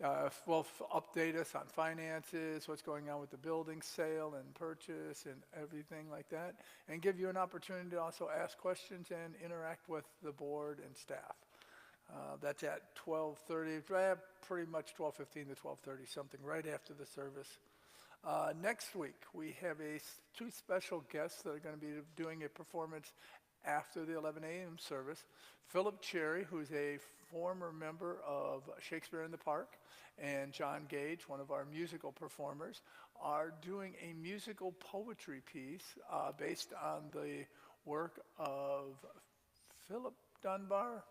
Update us on finances, what's going on with the building sale and purchase and everything like that, and give you an opportunity to also ask questions and interact with the board and staff. That's at 12:30, pretty much 12:15 to 12:30, something right after the service. Next week, we have two special guests that are going to be doing a performance after the 11 a.m. service. Philip Cherry, who's a former member of Shakespeare in the Park, and John Gage, one of our musical performers, are doing a musical poetry piece based on the work of Philip Dunbar.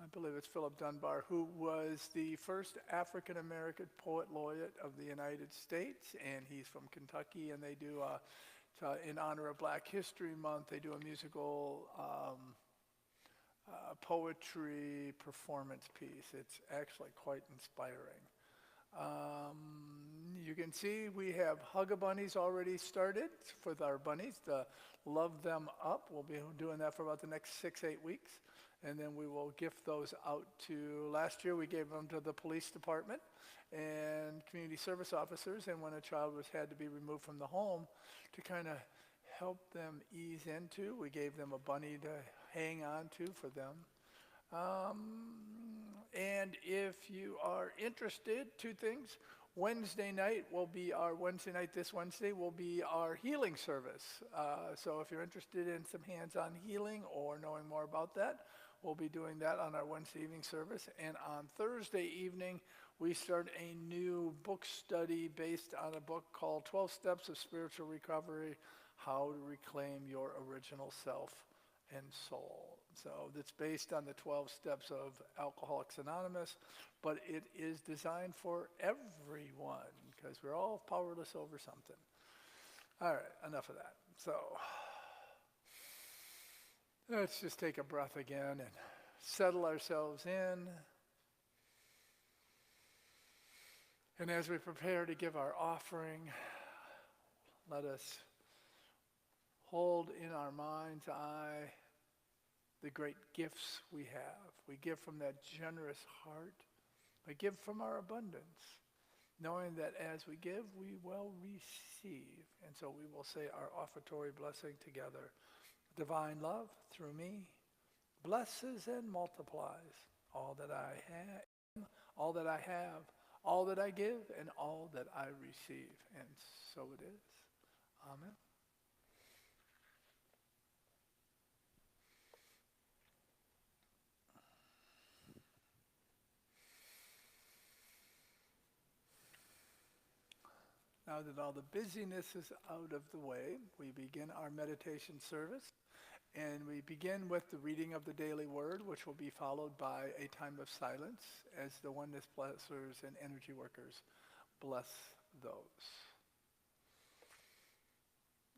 I believe it's Philip Dunbar, who was the first African-American poet laureate of the United States, and he's from Kentucky, and they do, in honor of Black History Month, they do a musical poetry performance piece. It's actually quite inspiring. You can see we have Hug-a-Bunnies already started with our bunnies, the Love Them Up. We'll be doing that for about the next 6-8 weeks. And then we will gift those out to, last year we gave them to the police department and community service officers, and when a child had to be removed from the home, to kind of help them ease into, we gave them a bunny to hang on to for them. And if you are interested, two things. Wednesday night, this Wednesday, will be our healing service. So if you're interested in some hands-on healing or knowing more about that, we'll be doing that on our Wednesday evening service. And on Thursday evening, we start a new book study based on a book called 12 Steps of Spiritual Recovery, How to Reclaim Your Original Self and Soul. So it's based on the 12 steps of Alcoholics Anonymous, but it is designed for everyone because we're all powerless over something. All right, enough of that. So let's just take a breath again and settle ourselves in. And as we prepare to give our offering, let us hold in our mind's eye the great gifts we have. We give from that generous heart. We give from our abundance, knowing that as we give, we will receive. And so we will say our offertory blessing together. Divine love through me blesses and multiplies all that I have, all that I have, all that I give, and all that I receive. And so it is. Amen. Now that all the busyness is out of the way, we begin our meditation service. And we begin with the reading of the daily word, which will be followed by a time of silence as the oneness blessers and energy workers bless those.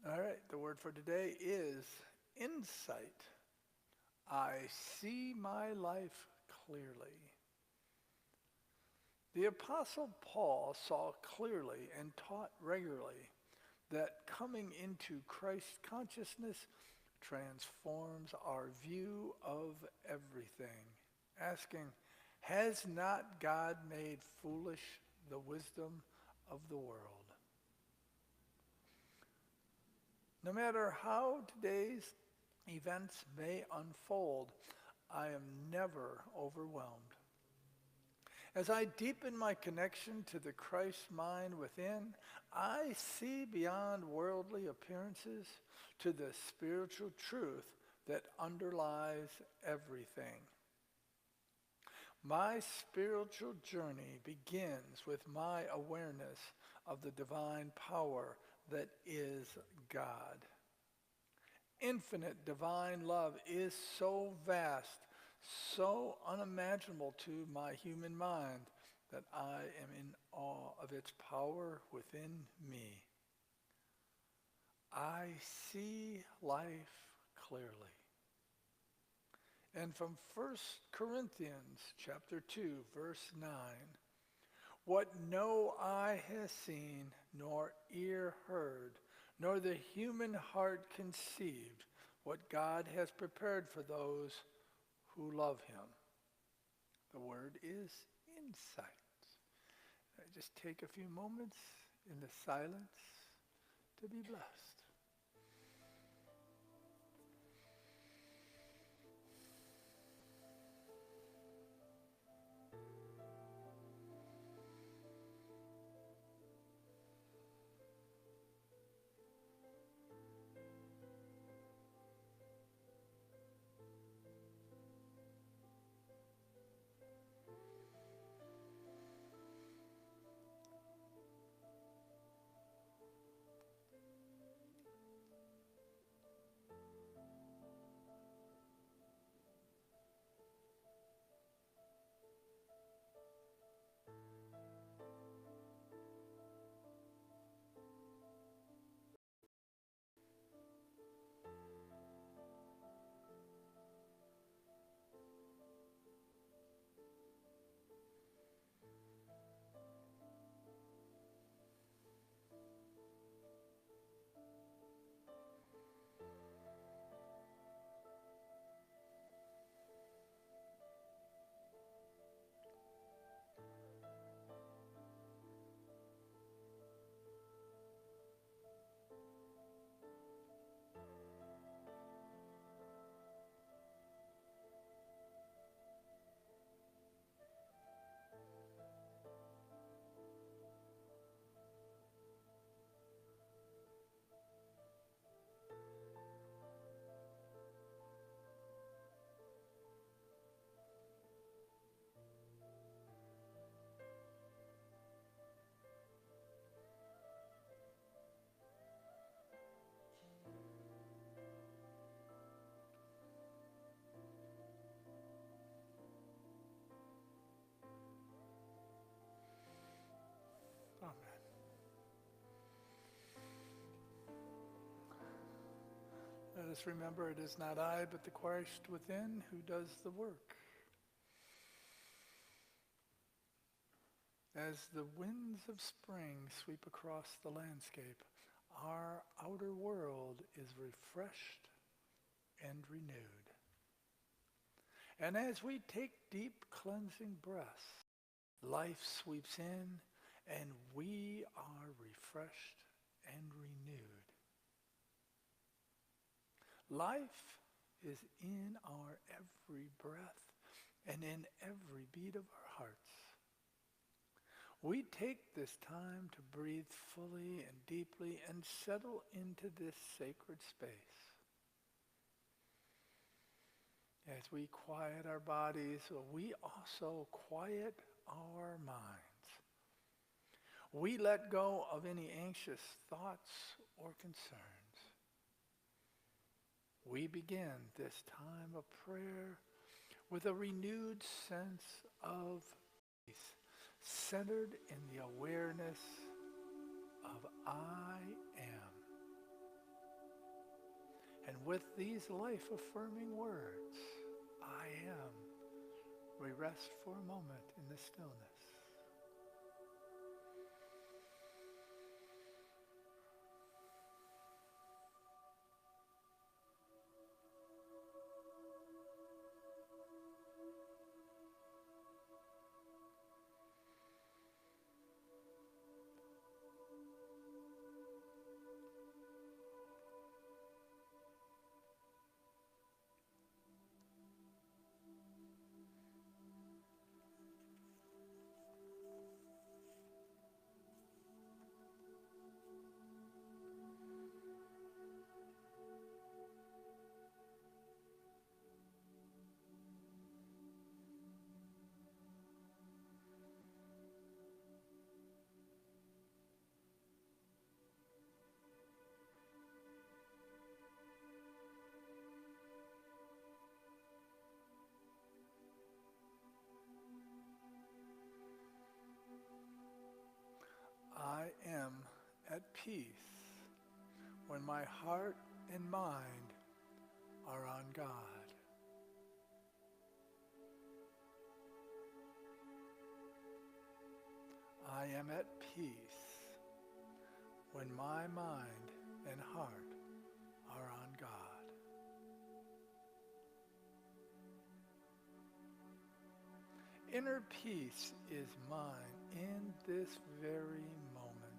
All right, the word for today is insight. I see my life clearly. The Apostle Paul saw clearly and taught regularly that coming into Christ consciousness transforms our view of everything, asking, has not God made foolish the wisdom of the world? No matter how today's events may unfold, I am never overwhelmed. As I deepen my connection to the Christ mind within, I see beyond worldly appearances to the spiritual truth that underlies everything. My spiritual journey begins with my awareness of the divine power that is God. Infinite divine love is so vast, so unimaginable to my human mind that I am in awe of its power within me. I see life clearly. And from 1 Corinthians chapter 2, verse 9, what no eye has seen, nor ear heard, nor the human heart conceived, what God has prepared for those who love him. The word is insight. Just take a few moments in the silence to be blessed. Amen. Let us remember it is not I, but the Christ within who does the work. As the winds of spring sweep across the landscape, our outer world is refreshed and renewed. And as we take deep cleansing breaths, life sweeps in and we are refreshed and renewed. Life is in our every breath and in every beat of our hearts. We take this time to breathe fully and deeply and settle into this sacred space. As we quiet our bodies, we also quiet our minds. We let go of any anxious thoughts or concerns. We begin this time of prayer with a renewed sense of peace, centered in the awareness of I am. And with these life-affirming words, I am, we rest for a moment in the stillness. I am at peace when my heart and mind are on God. I am at peace when my mind and heart are on God. Inner peace is mine in this very moment.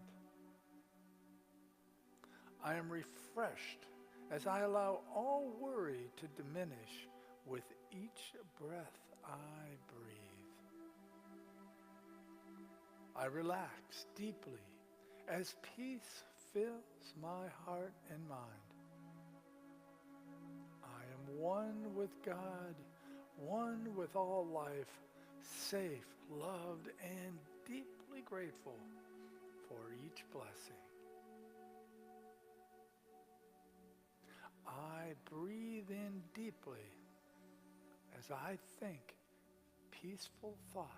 I am refreshed as I allow all worry to diminish with each breath I breathe. I relax deeply as peace fills my heart and mind. I am one with God, one with all life, safe, loved, and deeply grateful for each blessing. I breathe in deeply as I think peaceful thoughts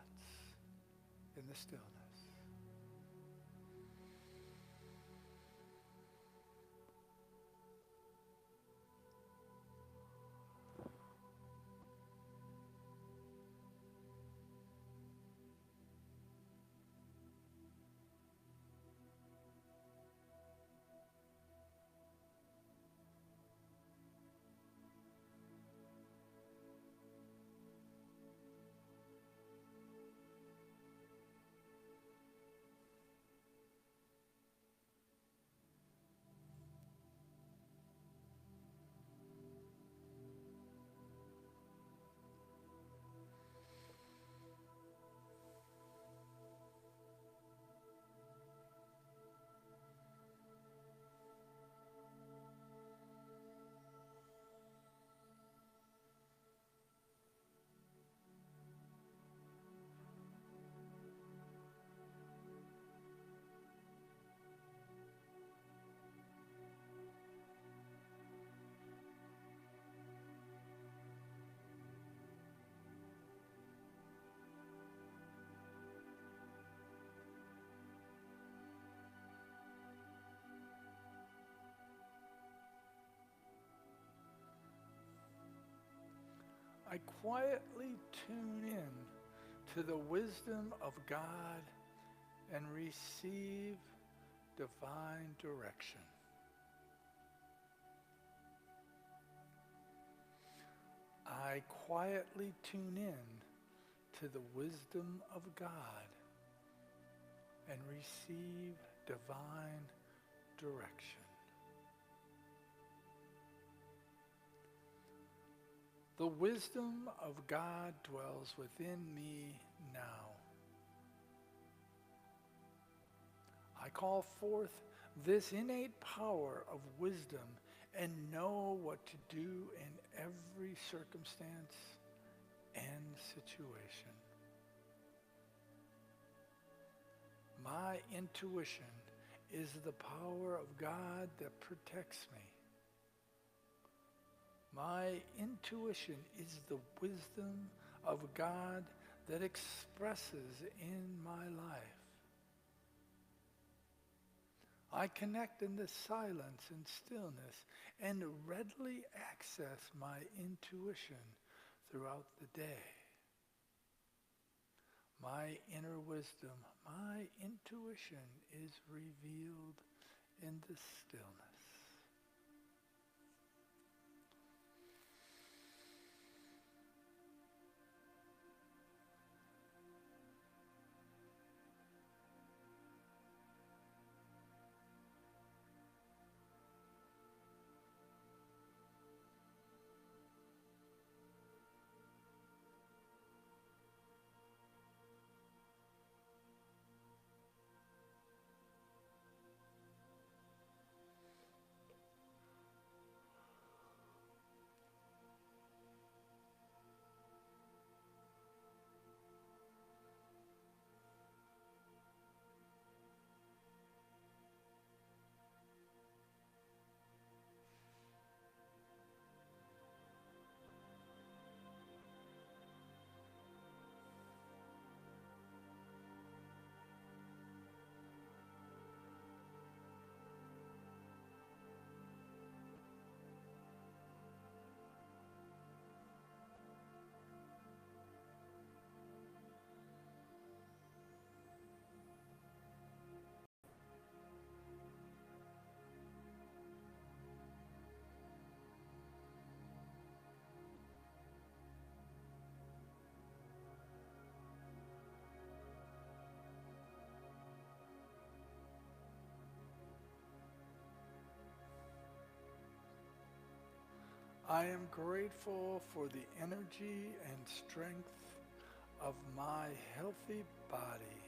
in the stillness. I quietly tune in to the wisdom of God and receive divine direction. I quietly tune in to the wisdom of God and receive divine direction. The wisdom of God dwells within me now. I call forth this innate power of wisdom and know what to do in every circumstance and situation. My intuition is the power of God that protects me. My intuition is the wisdom of God that expresses in my life. I connect in the silence and stillness and readily access my intuition throughout the day. My inner wisdom, my intuition is revealed in the stillness. I am grateful for the energy and strength of my healthy body.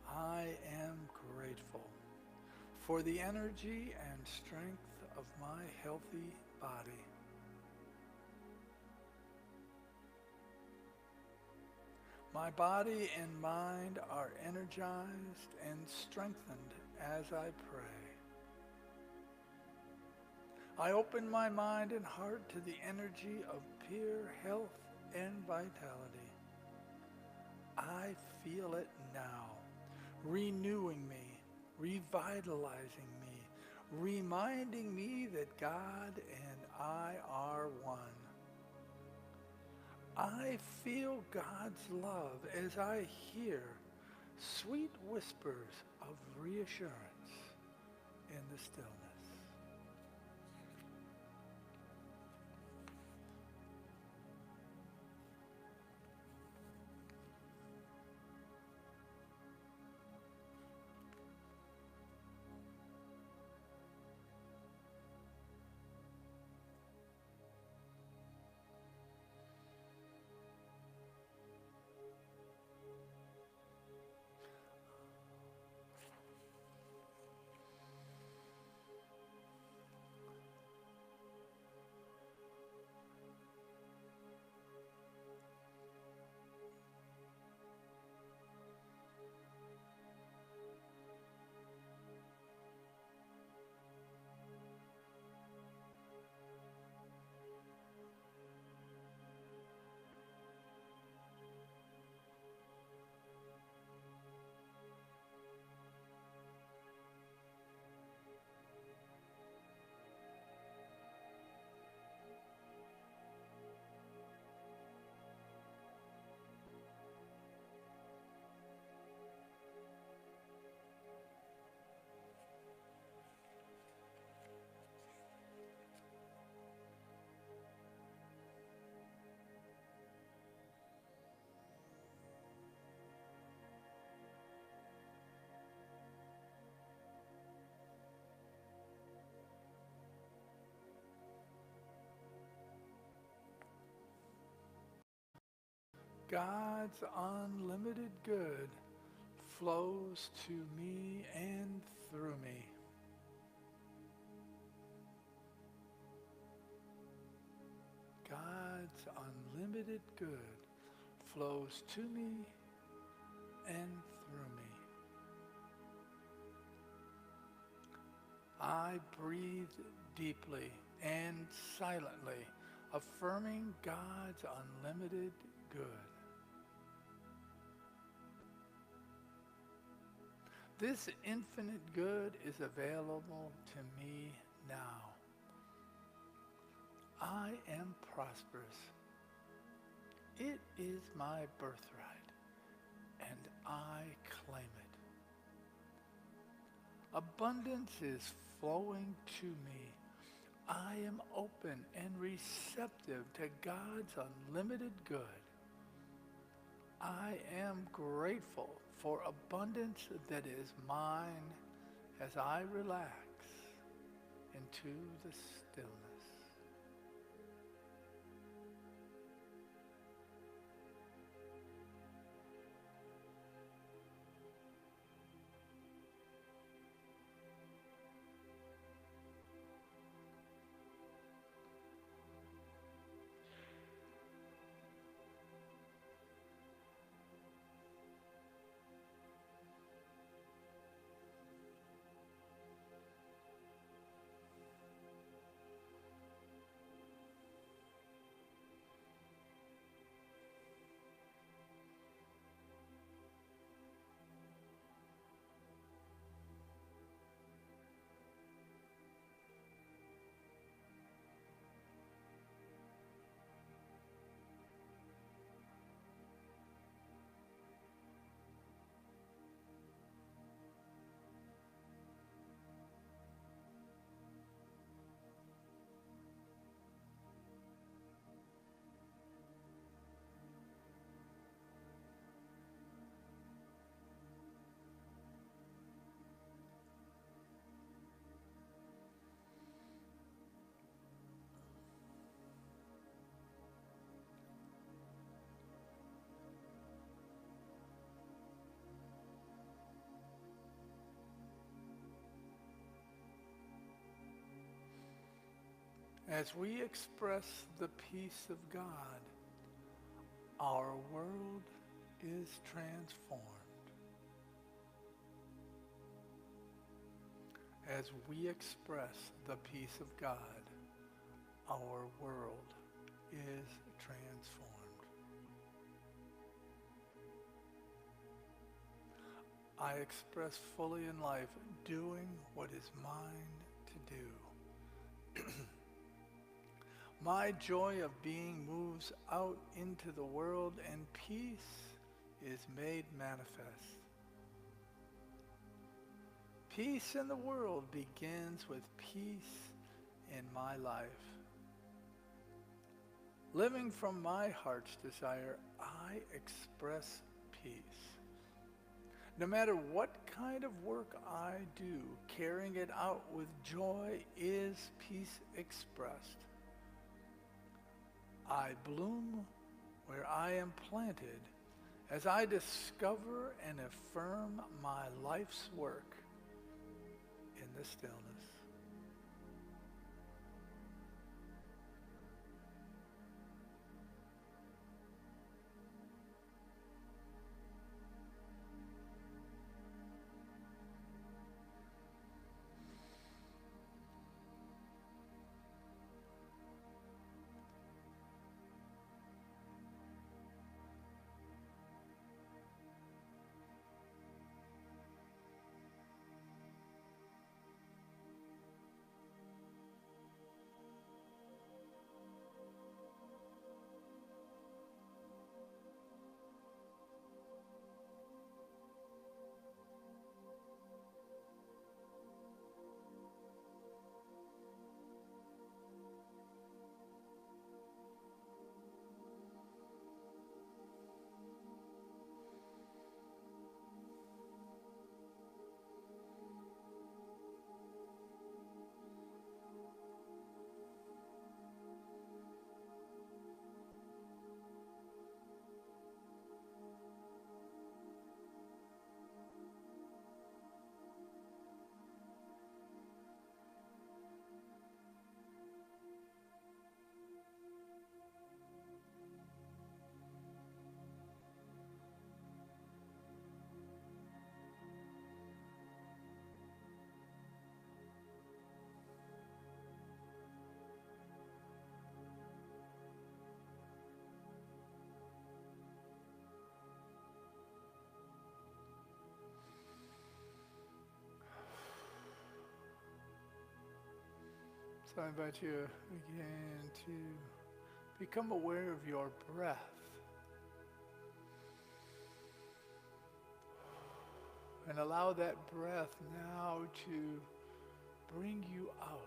I am grateful for the energy and strength of my healthy body. My body and mind are energized and strengthened as I pray. I open my mind and heart to the energy of pure health and vitality. I feel it now, renewing me, revitalizing me, reminding me that God and I are one. I feel God's love as I hear sweet whispers of reassurance in the stillness. God's unlimited good flows to me and through me. God's unlimited good flows to me and through me. I breathe deeply and silently, affirming God's unlimited good. This infinite good is available to me now. I am prosperous. It is my birthright, and I claim it. Abundance is flowing to me. I am open and receptive to God's unlimited good. I am grateful for abundance that is mine as I relax into the stillness. As we express the peace of God, our world is transformed. As we express the peace of God, our world is transformed. I express fully in life doing what is mine to do. My joy of being moves out into the world, and peace is made manifest. Peace in the world begins with peace in my life. Living from my heart's desire, I express peace. No matter what kind of work I do, carrying it out with joy is peace expressed. I bloom where I am planted as I discover and affirm my life's work in the stillness. So I invite you again to become aware of your breath. And allow that breath now to bring you out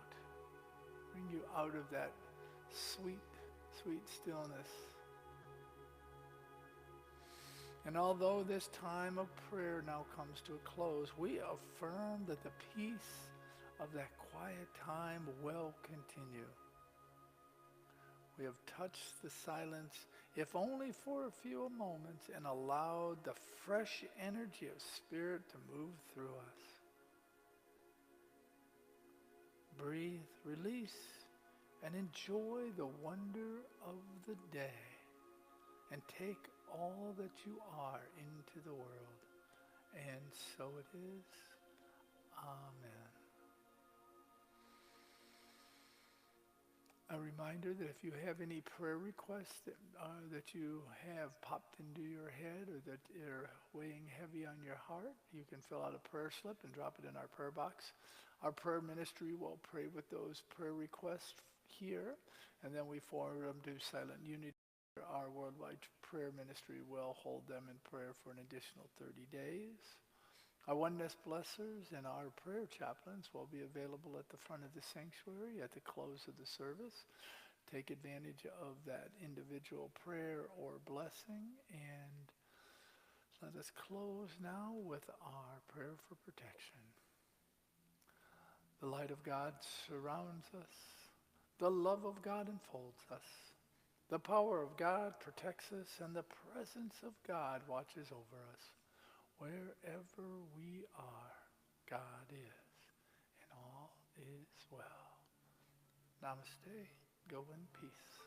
of that sweet, sweet stillness. And although this time of prayer now comes to a close, we affirm that the peace of that quiet time will continue. We have touched the silence, if only for a few moments, and allowed the fresh energy of spirit to move through us. Breathe, release, and enjoy the wonder of the day, and take all that you are into the world. And so it is. Amen. A reminder that if you have any prayer requests that you have popped into your head or that are weighing heavy on your heart, you can fill out a prayer slip and drop it in our prayer box. Our prayer ministry will pray with those prayer requests here, and then we forward them to Silent Unity. Our worldwide prayer ministry will hold them in prayer for an additional 30 days. Our oneness blessers and our prayer chaplains will be available at the front of the sanctuary at the close of the service. Take advantage of that individual prayer or blessing, and let us close now with our prayer for protection. The light of God surrounds us. The love of God enfolds us. The power of God protects us, and the presence of God watches over us. Wherever we are, God is, and all is well. Namaste. Go in peace.